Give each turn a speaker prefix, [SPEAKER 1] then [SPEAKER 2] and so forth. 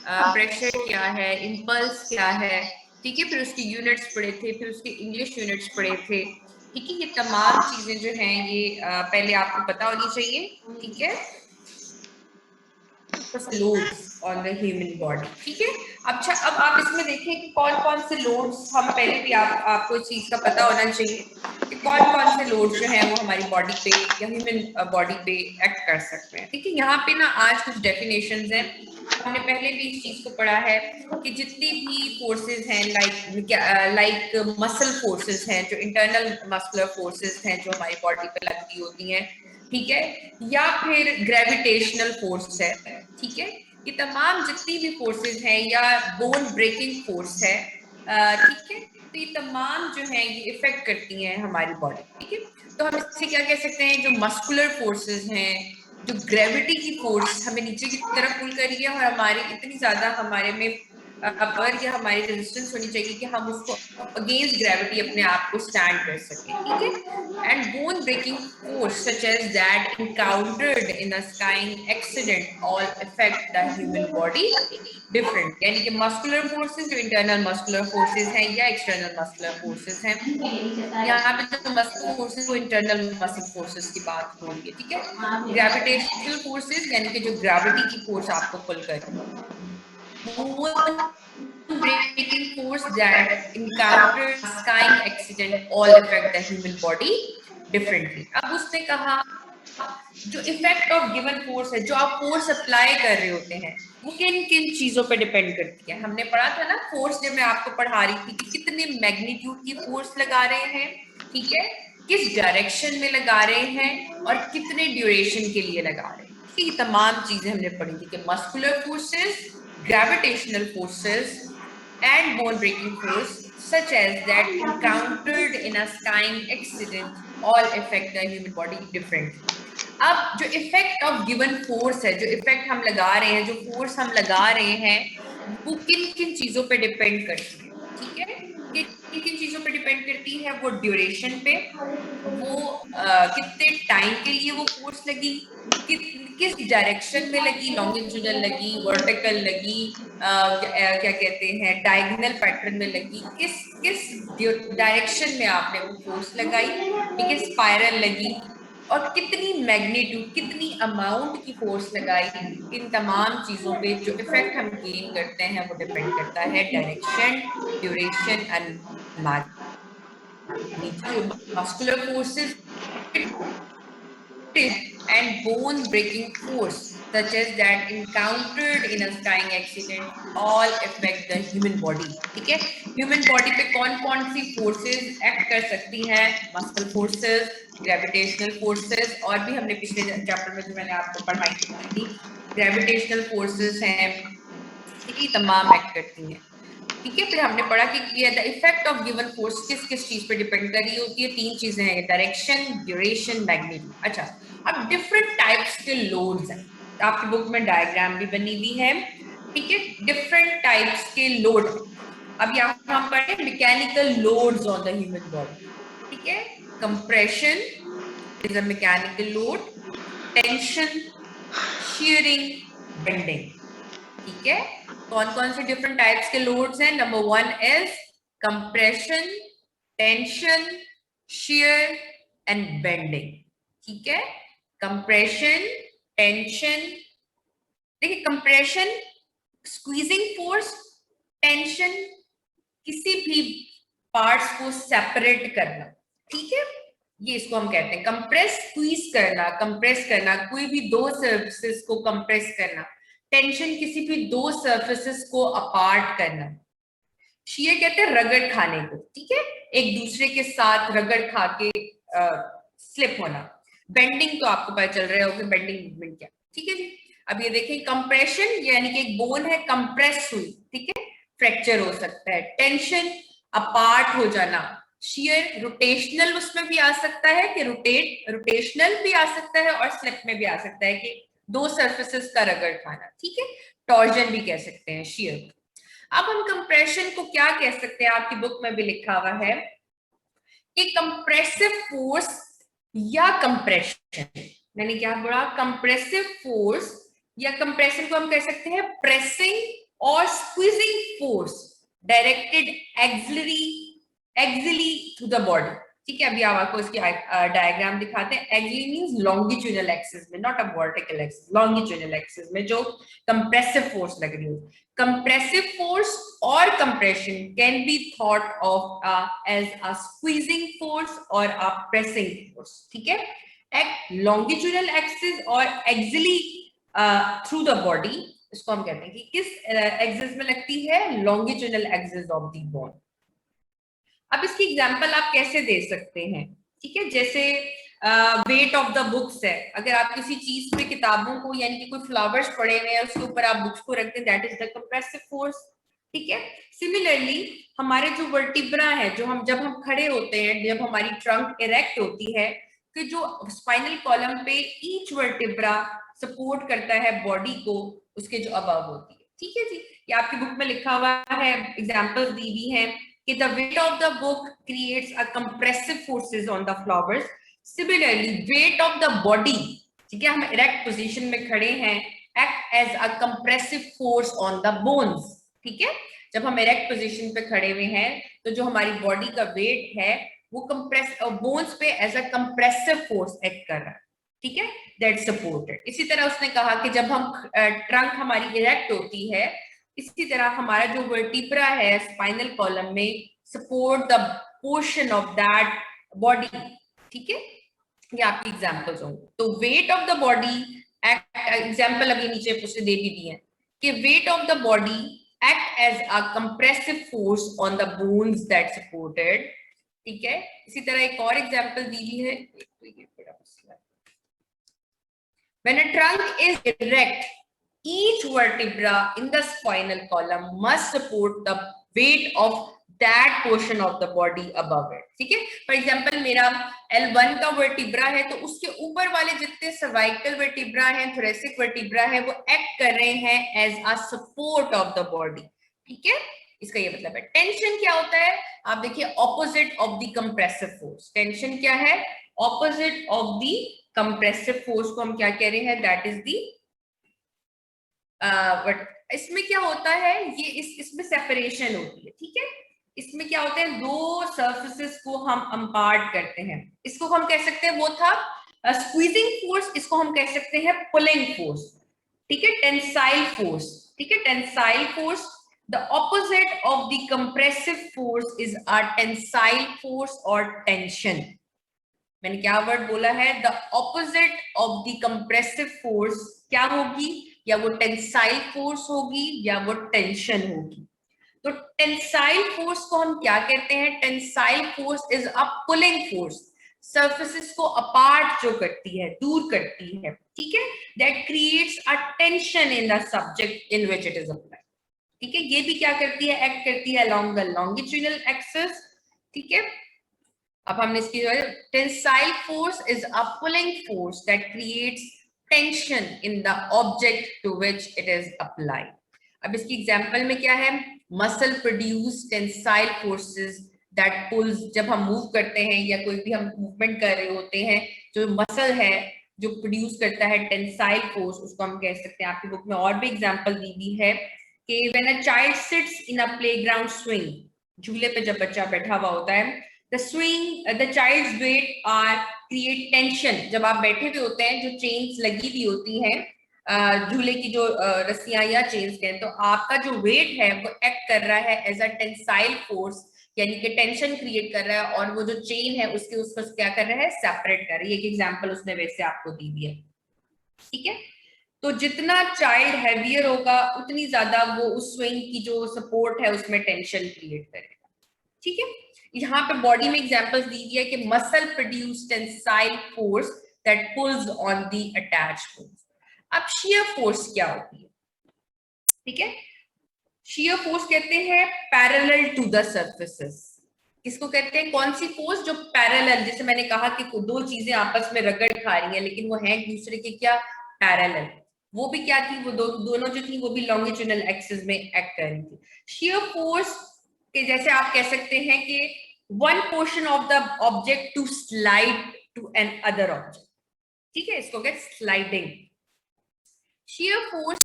[SPEAKER 1] Pressure क्या है, impulse क्या है, ठीक है, फिर उसके यूनिट्स पढ़े थे, फिर उसके इंग्लिश यूनिट्स पढ़े थे, ठीक है। ये तमाम चीजें जो हैं ये पहले आपको पता होनी चाहिए, ठीक है। Loads on the human body, ठीक है। अच्छा, अब आप इसमें देखें कि कौन कौन से लोड्स, हम पहले भी आपको इस चीज का पता होना चाहिए कि कौन कौन से लोड्स जो हैं वो हमारी बॉडी पे या ह्यूमन बॉडी पे एक्ट कर सकते हैं, ठीक है। यहाँ पे ना आज कुछ डेफिनेशंस हैं, हमने पहले भी इस चीज को पढ़ा है कि जितनी भी फोर्सेस हैं लाइक मसल फोर्सेस हैं, जो इंटरनल मस्कुलर फोर्सेस हैं जो हमारी बॉडी पे लगती होती हैं, ठीक है, या फिर ग्रेविटेशनल फोर्स है, ठीक है, ये तमाम जितनी भी फोर्सेस हैं या बोन ब्रेकिंग फोर्स है, ठीक है, तो ये तमाम जो है ये इफेक्ट करती हैं हमारी बॉडी, ठीक है। तो हम इससे क्या कह सकते हैं, जो मस्कुलर फोर्सेस हैं, जो ग्रेविटी की फोर्स हमें नीचे की तरफ पुल कर रही है और हमारी इतनी ज्यादा हमारे में पावर या हमारी रेजिस्टेंस होनी चाहिए कि हम उसको अगेंस्ट ग्रेविटी अपने आप को स्टैंड कर सकें, ठीक है। And bone breaking force such as that encountered in a skiing accident all affect the human body different, यानी कि मस्कुलर फोर्सेस जो इंटरनल मस्कुलर फोर्सेस हैं या एक्सटर्नल मस्कुलर फोर्सेस हैं, यहाँ पे जो मस्कुलर फोर्सेस वो इंटरनल मसल फोर्सेस की बात हो रही है, ठीक है। ग्रेविटेशनल फोर्सेस यानी कि जो ग्रेविटी की फोर्स आपको पुल कर रही है, breaking force that encountered skying accident all affect the human body differently। अब उसने कहा जो इफेक्ट ऑफ गिवन फोर्स है, जो आप फोर्स अप्लाई कर रहे होते हैं, वो किन किन चीजों पे डिपेंड करती है। हमने पढ़ा था ना फोर्स, जब मैं आपको पढ़ा रही थी कि कितने मैग्नीट्यूड की फोर्स लगा रहे हैं, ठीक है, किस डायरेक्शन में लगा रहे हैं और कितने ड्यूरेशन के लिए लगा रहे हैं, ठीक है। ये तमाम चीजें हमने पढ़ी थी कि muscular forces, gravitational forces and bone breaking force such as that encountered in a skiing accident all affect the human body differently। अब जो इफेक्ट ऑफ गिवन फोर्स है, जो इफेक्ट हम लगा रहे हैं, जो फोर्स हम लगा रहे हैं, वो किन किन चीजों पे डिपेंड करती है, ठीक है। किन किन चीजों पे डिपेंड करती है, वो ड्यूरेशन पे, वो कितने टाइम के लिए वो फोर्स लगी, किस डायरेक्शन में लगी, लॉन्गिट्यूडल लगी, वर्टिकल लगी, क्या कहते हैं डायगोनल पैटर्न में लगी, किस किस डायरेक्शन में आपने वो फोर्स लगाई, ठीक है, स्पाइरल लगी, और कितनी मैग्नीट्यूड, कितनी अमाउंट की फोर्स लगाई, इन तमाम चीजों पे जो इफेक्ट हम गेन करते हैं वो डिपेंड करता है direction, duration and magnitude. Muscular forces and bone breaking force such as that encountered in a skiing accident all affect the human body, ठीक है। ह्यूमन बॉडी पे कौन कौन सी फोर्सेस एक्ट कर सकती हैं, मसल फोर्सेस, ग्रेविटेशनल फोर्सेस, और भी हमने पिछले चैप्टर में जो मैंने आपको पढ़ाई थी ग्रेविटेशनल फोर्सेस हैं, ठीक है, तमाम एक्ट करती हैं, ठीक है। फिर हमने पढ़ा कि ये the effect of given force किस किस चीज पे डिपेंड कर रही होती है, तीन चीजें हैं, डायरेक्शन, ड्यूरेशन, मैग्नीट्यूड। अच्छा, अब डिफरेंट टाइप्स के लोड्स हैं, आपकी बुक में डायग्राम भी बनी हुई है, ठीक है, डिफरेंट टाइप्स के लोड। अब यहाँ हम पढ़े mechanical loads on the human body, ठीक है। Compression is a mechanical load, tension, shearing, bending, ठीक है। कौन कौन से डिफरेंट टाइप्स के लोड्स हैं, number 1 is compression, tension, shear and bending, ठीक है। कंप्रेशन, टेंशन, देखिए कंप्रेशन स्क्वीजिंग फोर्स, टेंशन किसी भी पार्ट्स को सेपरेट करना, ठीक है, ये इसको हम कहते हैं कंप्रेस, स्क्वीज करना, कंप्रेस करना, कोई भी दो सर्फेसेस को कंप्रेस करना, टेंशन किसी भी दो सर्फेसेस को अपार्ट करना, शियर कहते हैं रगड़ खाने को, ठीक है, एक दूसरे के साथ रगड़ खा के स्लिप होना। बेंडिंग तो आपको पता चल रहा होगा बेंडिंग मूवमेंट क्या, ठीक है जी। अब ये देखिए कंप्रेशन यानी कि एक बोन है कंप्रेस हुई, ठीक है, फ्रैक्चर हो सकता है। टेंशन अपार्ट हो जाना, शियर रोटेशनल उसमें भी आ सकता है कि रोटेशनल भी आ सकता है और स्लिप में भी आ सकता है कि दो सर्फेसेस का रगड़ खाना, ठीक है, टॉर्जन भी कह सकते हैं शियर। अब हम कंप्रेशन को क्या कह सकते हैं, आपकी बुक में भी लिखा हुआ है कि कंप्रेसिव फोर्स या कंप्रेशन, मैंने क्या बोला, कंप्रेसिव फोर्स या कंप्रेशन को हम कह सकते हैं pressing or squeezing force directed axially through the body. ठीक है, अभी आप आपको इसकी डायग्राम दिखाते हैं. एक्सिली मींस लॉन्गिट्यूडनल एक्सिस में, not a vertical axis, longitudinal axis में जो कंप्रेसिव फोर्स लग रही हो. कंप्रेसिव फोर्स और compression can be thought of as a squeezing force और अ प्रेसिंग फोर्स. ठीक है, एक्ट लॉन्गिट्यूडनल एक्सिस और एक्सिली थ्रू द बॉडी, इसको हम कहते हैं कि किस एक्सिस में लगती है, longitudinal axis of the bone. अब इसकी एग्जांपल आप कैसे दे सकते हैं? ठीक है, जैसे वेट ऑफ द बुक्स है. अगर आप किसी चीज पे किताबों को, यानी कि कोई फ्लावर्स पड़े हुए हैं, उसके ऊपर आप बुक्स को रखते हैं, that is the compressive force. ठीक है, सिमिलरली हमारे जो वर्टिब्रा है, जो हम जब हम खड़े होते हैं, जब हमारी ट्रंक इरेक्ट होती है, कि जो स्पाइनल कॉलम पे ईच वर्टिब्रा सपोर्ट करता है बॉडी को, उसके जो अबव होती है. ठीक है जी, ये आपकी बुक में लिखा हुआ है, एग्जांपल्स दी हुई है कि the weight of the book creates a compressive forces on the flowers. Similarly, weight of the body, ठीक है, हम erect position में खड़े हैं, act as a compressive force on the bones. ठीक है, जब हम erect position पे खड़े हुए हैं, तो जो हमारी बॉडी का वेट है वो कंप्रेस बोन्स पे as a compressive force act कर रहा है. ठीक है, दैट सपोर्टेड. इसी तरह उसने कहा कि जब हम ट्रंक हमारी इरेक्ट होती है, इसी तरह हमारा जो वर्टिब्रा है स्पाइनल कॉलम में support the portion of that body. ठीक है, ये आपकी एग्जांपल्स होंगे. तो weight of the body act, example अभी नीचे पूछे दे भी दिए कि weight of the body act as a compressive force on the bones that supported. ठीक है, इसी तरह एक और एग्जांपल दी हुई है. When a trunk is erect, each vertebra in the spinal column must support the weight of that portion of the body above it. ठीक है, फॉर एग्जाम्पल मेरा L1 का वर्टिब्रा है, तो उसके ऊपर वाले जितने सर्वाइकल वर्टिब्रा हैं, थोरेसिक वर्टिब्रा है, वो एक्ट कर रहे हैं as a support of the body. ठीक है, इसका ये मतलब है. टेंशन क्या होता है? आप देखिए, opposite of the compressive force. Tension क्या है? Opposite of the compressive force को हम क्या कह रहे हैं? दैट इज दी बट इसमें क्या होता है, ये इसमें सेपरेशन होती है. ठीक है, इसमें क्या होता है, दो सर्फेसेस को हम अम्पार्ट करते हैं. इसको हम कह सकते हैं, वो था स्क्वीजिंग फोर्स, इसको हम कह सकते हैं पुलिंग फोर्स. ठीक है, टेंसाइल फोर्स. ठीक है, tensile force. The opposite of the compressive force is a tensile force और टेंशन. मैंने क्या वर्ड बोला है? The opposite of the compressive force क्या होगी? या वो टेंसाइल फोर्स होगी या वो टेंशन होगी. तो टेंसाइल फोर्स को हम क्या कहते हैं? Tensile force is a pulling force, surfaces को अपार्ट जो करती है, दूर करती है. ठीक है, that creates a tension in the subject in which it is applied. ठीक है, ये भी क्या करती है? एक्ट करती है अलोंग द लॉन्गिट्यूडनल एक्सिस. ठीक है, अब हमने इसकी tensile force is a pulling force that creates tension in the object to which it is applied. अब इसकी एग्जांपल में क्या है? Muscle produce tensile forces that pulls. जब हम मूव करते हैं या कोई भी हम मूवमेंट कर रहे होते हैं, जो मसल है जो प्रोड्यूस करता है टेंसाइल फोर्स, उसको हम कह सकते हैं. आपकी बुक में और भी एग्जांपल दी हुई है कि when a child sits in a playground swing, झूले पे जब बच्चा बैठा हुआ होता है, the swing, the child's weight are create tension. जब आप बैठे हुए होते हैं, जो चेन्स लगी हुई होती हैं, झूले की जो रस्सियां या चेन्स के, तो आपका जो वेट है वो एक्ट कर रहा है एज अ टेंसाइल फोर्स, यानी कि टेंशन क्रिएट कर रहा है, और वो जो चेन है उसके उसको क्या कर रहा है? सेपरेट कर रही है. एक एग्जांपल उसने वैसे आपको दी हुई है. ठीक है, तो जितना चाइल्ड हैवियर होगा, उतनी ज्यादा वो उस स्विंग की जो सपोर्ट है उसमें टेंशन क्रिएट करेगा. ठीक है, यहाँ पे बॉडी में एग्जांपल्स दी गई है कि muscle produce tensile force that pools on the attached bones. अब शियर फोर्स क्या होती है? ठीक है, शियर फोर्स कहते हैं पैरेलल टू द सर्फेसेस. किसको कहते हैं? कौन सी फोर्स? जो पैरेलल, जैसे मैंने कहा कि दो चीजें आपस में रगड़ खा रही हैं, लेकिन वो हैं एक दूसरे के क्या? पैरेलल. वो भी क्या थी? वो दोनों जो थी वो भी लॉन्गिट्यूडनल एक्सिस में एक्ट कर रही थी. शियर फोर्स के जैसे आप कह सकते हैं कि one portion of the object to slide to an other object. ठीक है, इसको कहते हैं स्लाइडिंग. shear force